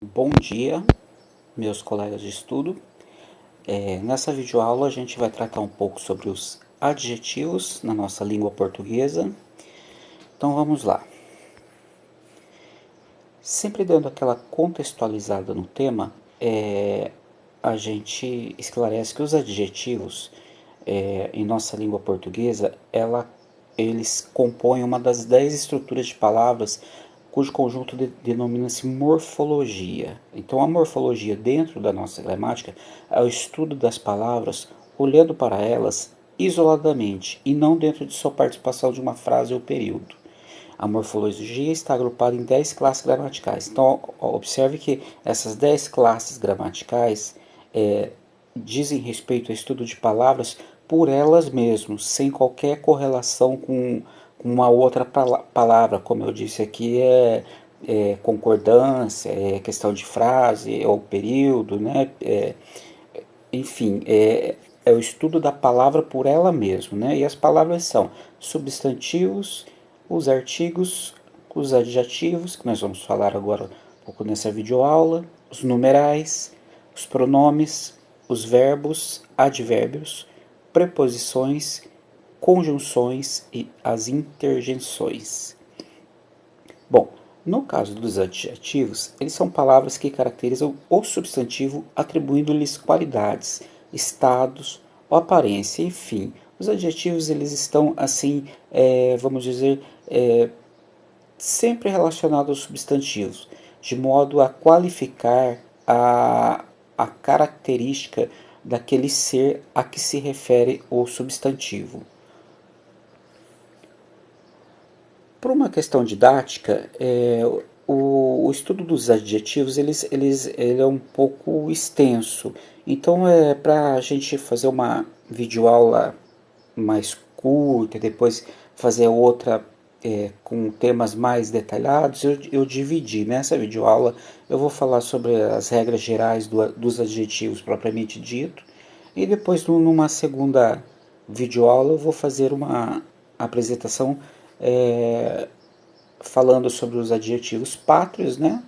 Bom dia, meus colegas de estudo. Nessa videoaula a gente vai tratar um pouco sobre os adjetivos na nossa língua portuguesa. Então vamos lá. Sempre dando aquela contextualizada no tema, a gente esclarece que os adjetivos em nossa língua portuguesa, eles compõem uma das 10 estruturas de palavras cujo conjunto denomina-se morfologia. Então, a morfologia dentro da nossa gramática é o estudo das palavras olhando para elas isoladamente e não dentro de sua participação de uma frase ou período. A morfologia está agrupada em 10 classes gramaticais. Então, observe que essas 10 classes gramaticais dizem respeito ao estudo de palavras por elas mesmas, sem qualquer correlação com uma outra palavra. Como eu disse aqui, é concordância, é questão de frase, ou período, né? Enfim, é o estudo da palavra por ela mesma, né? E as palavras são substantivos, os artigos, os adjetivos, que nós vamos falar agora um pouco nessa videoaula, os numerais, os pronomes, os verbos, advérbios, preposições, conjunções e as interjeições. Bom, no caso dos adjetivos, eles são palavras que caracterizam o substantivo atribuindo-lhes qualidades, estados ou aparência, enfim. Os adjetivos eles estão assim, vamos dizer, sempre relacionados aos substantivos, de modo a qualificar a característica daquele ser a que se refere o substantivo. Por uma questão didática, o estudo dos adjetivos ele é um pouco extenso. Então, para a gente fazer uma videoaula mais curta e depois fazer outra com temas mais detalhados, eu dividi. Nessa videoaula eu vou falar sobre as regras gerais dos adjetivos propriamente dito, e depois numa segunda videoaula eu vou fazer uma apresentação falando sobre os adjetivos pátrios, né?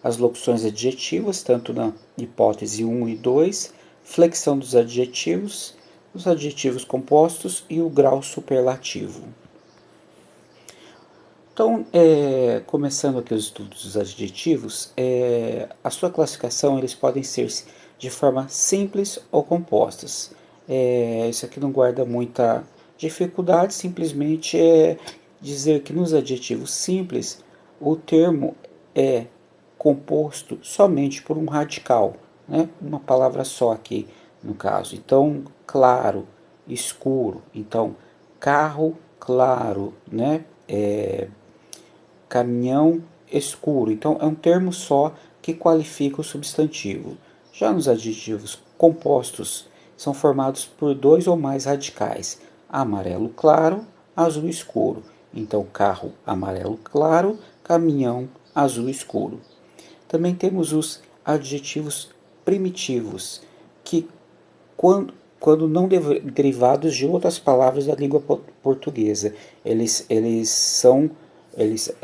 As locuções adjetivas, tanto na hipótese 1 e 2, flexão dos adjetivos, os adjetivos compostos e o grau superlativo. Então, começando aqui os estudos dos adjetivos, a sua classificação eles podem ser de forma simples ou compostas. Isso aqui não guarda muita dificuldade, simplesmente é dizer que nos adjetivos simples o termo é composto somente por um radical, né? Uma palavra só aqui no caso. Então, claro, escuro. Então, carro claro, né? Caminhão escuro. Então, é um termo só que qualifica o substantivo. Já nos adjetivos compostos, são formados por dois ou mais radicais: amarelo claro, azul escuro. Então, carro amarelo claro, caminhão azul escuro. Também temos os adjetivos primitivos, que quando não derivados de outras palavras da língua portuguesa, eles são eles,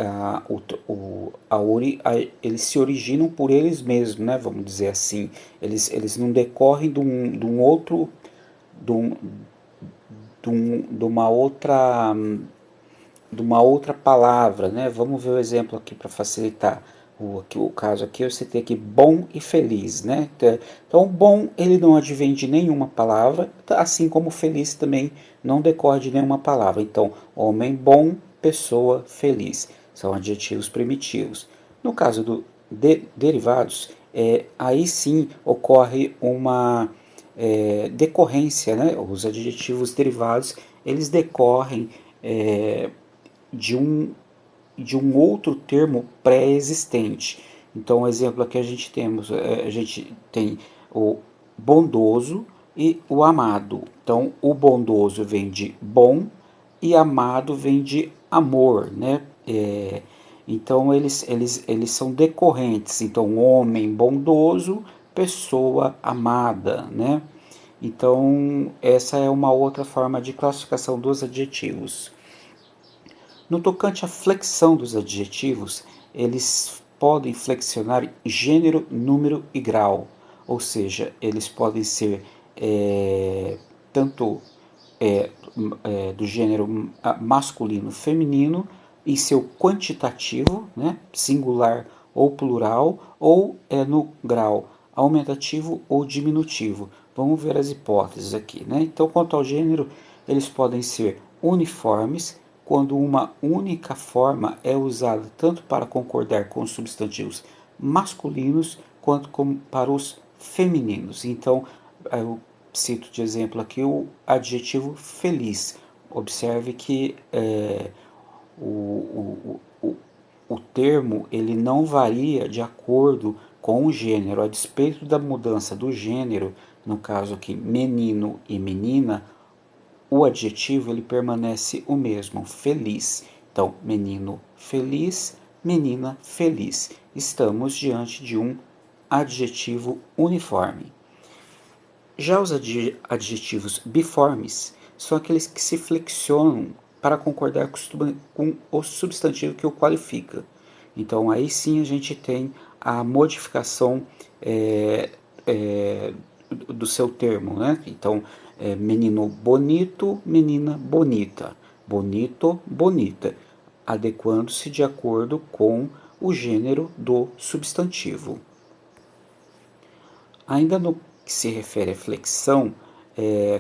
eles se originam por eles mesmos, né, vamos dizer assim. Eles não decorrem de um outro, de, um, de uma outra palavra, né? Vamos ver o exemplo aqui para facilitar. O caso aqui eu citei aqui bom e feliz, né? Então, bom ele não advém de nenhuma palavra, assim como feliz também não decorre de nenhuma palavra. Então, homem bom, pessoa feliz, são adjetivos primitivos. No caso do derivados, aí sim ocorre uma decorrência, né? Os adjetivos derivados eles decorrem de de um outro termo pré-existente. Então, exemplo aqui a gente tem o bondoso e o amado. Então, o bondoso vem de bom e amado vem de amor, né? Então, eles são decorrentes. Então, homem bondoso, pessoa amada, né? Então, essa é uma outra forma de classificação dos adjetivos. No tocante à flexão dos adjetivos, eles podem flexionar gênero, número e grau, ou seja, eles podem ser tanto do gênero masculino, feminino, em seu quantitativo, né, singular ou plural, ou no grau aumentativo ou diminutivo. Vamos ver as hipóteses aqui, né? Então, quanto ao gênero, eles podem ser uniformes, quando uma única forma é usada tanto para concordar com os substantivos masculinos quanto para os femininos. Então, eu cito de exemplo aqui o adjetivo feliz. Observe que o termo ele não varia de acordo com o gênero. A despeito da mudança do gênero, no caso aqui menino e menina, o adjetivo ele permanece o mesmo, feliz. Então, menino feliz, menina feliz. Estamos diante de um adjetivo uniforme. Já os adjetivos biformes são aqueles que se flexionam para concordar com o substantivo que o qualifica. Então, aí sim a gente tem a modificação do seu termo, né? Então, menino bonito, menina bonita, bonito, bonita, adequando-se de acordo com o gênero do substantivo. Ainda no que se refere à flexão,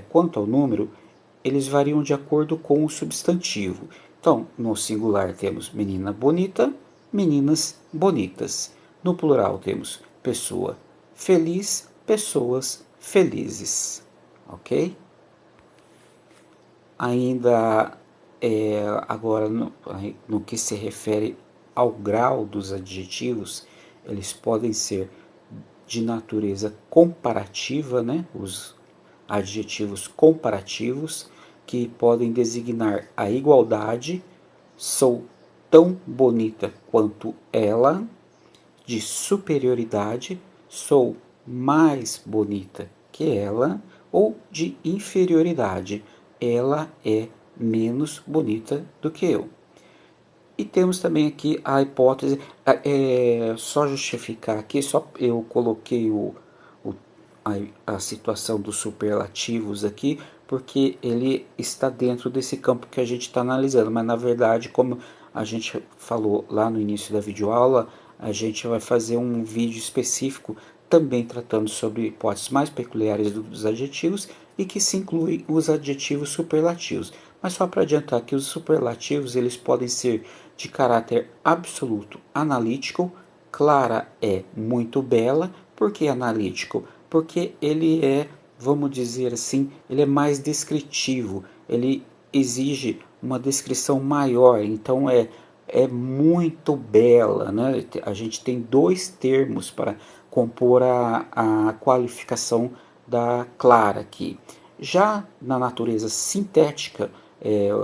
quanto ao número, eles variam de acordo com o substantivo. Então, no singular temos menina bonita, meninas bonitas. No plural temos pessoa feliz, pessoas felizes. Ok? Ainda agora no que se refere ao grau dos adjetivos, eles podem ser de natureza comparativa, né? Os adjetivos comparativos que podem designar a igualdade, sou tão bonita quanto ela, de superioridade, sou mais bonita que ela, ou de inferioridade, ela é menos bonita do que eu. E temos também aqui a hipótese, só justificar aqui, só eu coloquei a situação dos superlativos aqui, porque ele está dentro desse campo que a gente está analisando, mas na verdade, como a gente falou lá no início da videoaula, a gente vai fazer um vídeo específico também tratando sobre hipóteses mais peculiares dos adjetivos e que se incluem os adjetivos superlativos. Mas só para adiantar que os superlativos eles podem ser de caráter absoluto analítico. Clara é muito bela. Por que analítico? Porque ele é, vamos dizer assim, ele é mais descritivo, ele exige uma descrição maior, então é muito bela, né? A gente tem dois termos para compor a qualificação da Clara aqui. Já na natureza sintética,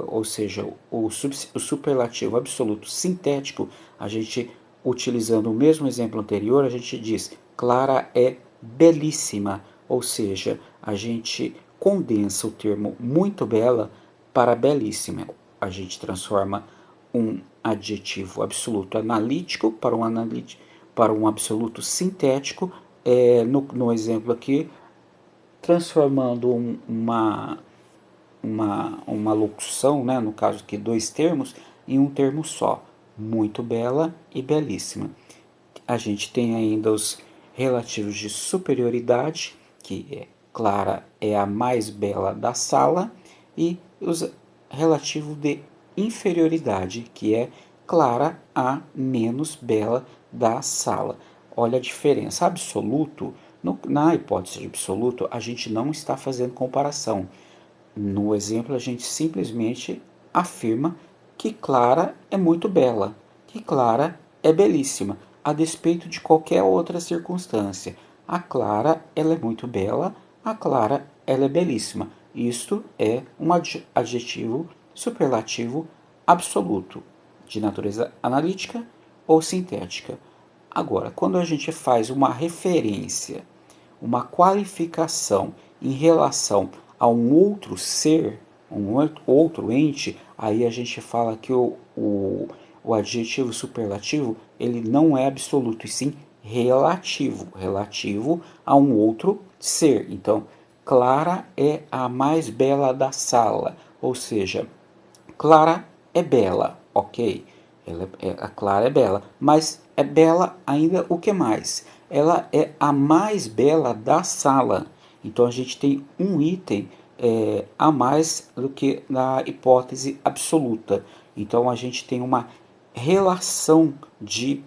ou seja, o superlativo absoluto sintético, a gente, utilizando o mesmo exemplo anterior, a gente diz Clara é belíssima, ou seja, a gente condensa o termo muito bela para belíssima. A gente transforma um adjetivo absoluto analítico para um absoluto sintético, no exemplo aqui, transformando uma locução, né, no caso aqui dois termos, em um termo só, muito bela e belíssima. A gente tem ainda os relativos de superioridade, que Clara é a mais bela da sala, e os relativos de inferioridade, que é Clara a menos bela da sala. Olha a diferença. Absoluto, na hipótese de absoluto, a gente não está fazendo comparação. No exemplo, a gente simplesmente afirma que Clara é muito bela, que Clara é belíssima, a despeito de qualquer outra circunstância. A Clara, ela é muito bela, a Clara, ela é belíssima. Isto é um adjetivo superlativo absoluto, de natureza analítica ou sintética. Agora, quando a gente faz uma referência, uma qualificação em relação a um outro ser, um outro ente, aí a gente fala que o adjetivo superlativo, ele não é absoluto, e sim relativo, relativo a um outro ser. Então, Clara é a mais bela da sala, ou seja, Clara é bela, ok. A Clara é bela, mas é bela ainda o que mais? Ela é a mais bela da sala. Então a gente tem um item a mais do que na hipótese absoluta. Então a gente tem uma relação de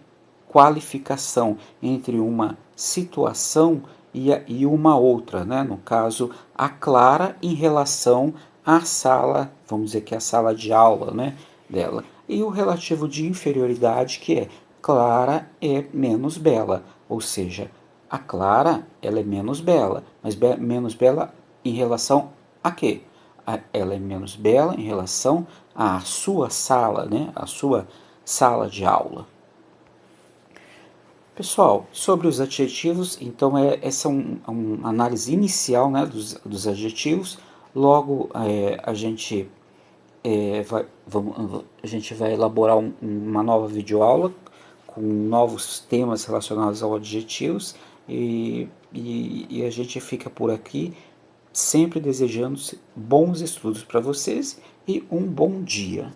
qualificação entre uma situação e uma outra, né? No caso, a Clara em relação à sala, vamos dizer que é a sala de aula, né, dela. E o relativo de inferioridade, que é Clara é menos bela, ou seja, a Clara ela é menos bela, mas menos bela em relação a quê? Ela é menos bela em relação à sua sala, né? A sua sala de aula. Pessoal, sobre os adjetivos, então essa é uma análise inicial, né, dos adjetivos. Logo a gente vai elaborar uma nova videoaula com novos temas relacionados aos adjetivos e a gente fica por aqui, sempre desejando bons estudos para vocês e um bom dia.